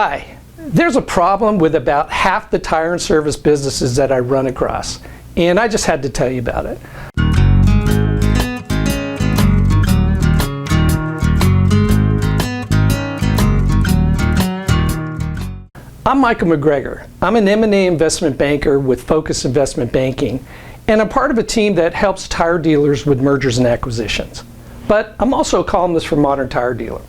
Hi, there's a problem with about half the tire and service businesses that I run across, and I just had to tell you about it. I'm Michael McGregor. I'm an M&A investment banker with Focus Investment Banking, and I'm part of a team that helps tire dealers with mergers and acquisitions. But I'm also a columnist for Modern Tire Dealer.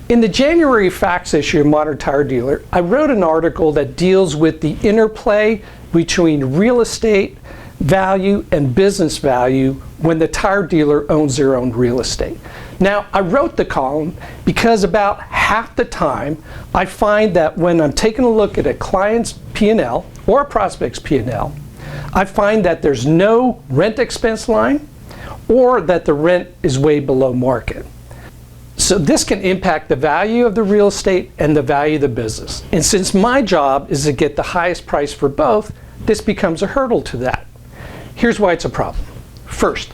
In the January Facts issue of Modern Tire Dealer, I wrote an article that deals with the interplay between real estate value and business value when the tire dealer owns their own real estate. Now, I wrote the column because about half the time I find that when I'm taking a look at a client's P&L or a prospect's P&L, I find that there's no rent expense line or that the rent is way below market. So this can impact the value of the real estate and the value of the business. And since my job is to get the highest price for both, this becomes a hurdle to that. Here's why it's a problem. First,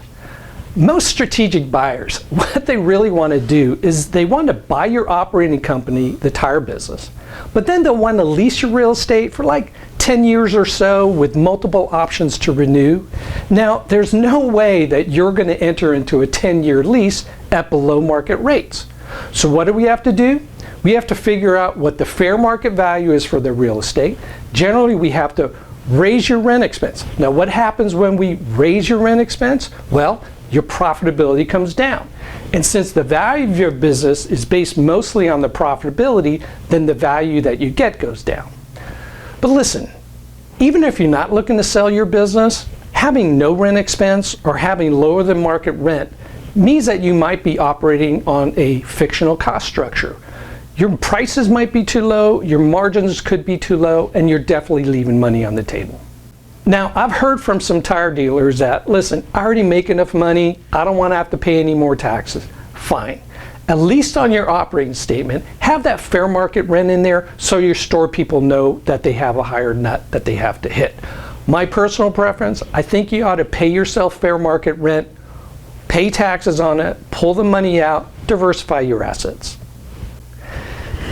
most strategic buyers, what they really want to do is they want to buy your operating company, the tire business, but then they'll want to lease your real estate for like 10 years or so with multiple options to renew. Now, there's no way that you're going to enter into a 10-year lease at below market rates. So what do we have to do? We have to figure out what the fair market value is for the real estate. Generally, we have to raise your rent expense. Now, what happens when we raise your rent expense? Well, your profitability comes down. And since the value of your business is based mostly on the profitability, then the value that you get goes down. But listen, even if you're not looking to sell your business, having no rent expense or having lower than market rent means that you might be operating on a fictional cost structure. Your prices might be too low, your margins could be too low, and you're definitely leaving money on the table. Now, I've heard from some tire dealers that, listen, I already make enough money, I don't want to have to pay any more taxes. Fine. At least on your operating statement, have that fair market rent in there so your store people know that they have a higher nut that they have to hit. My personal preference, I think you ought to pay yourself fair market rent, pay taxes on it, pull the money out, diversify your assets.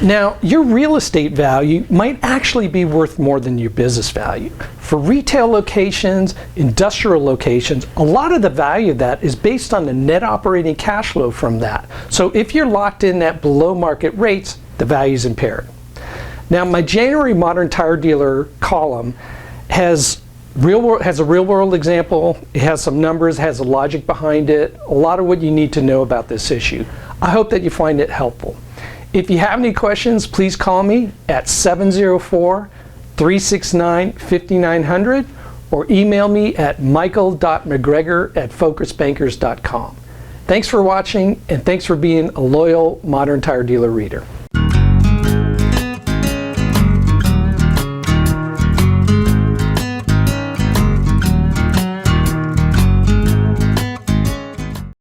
Now, your real estate value might actually be worth more than your business value. For retail locations, industrial locations, a lot of the value of that is based on the net operating cash flow from that. So if you're locked in at below market rates, the value is impaired. Now, my January Modern Tire Dealer column has a real world example, it has some numbers, has a logic behind it, a lot of what you need to know about this issue. I hope that you find it helpful. If you have any questions, please call me at 704-369-5900 or email me at michael.mcgregor@focusbankers.com. Thanks for watching, and thanks for being a loyal Modern Tire Dealer reader.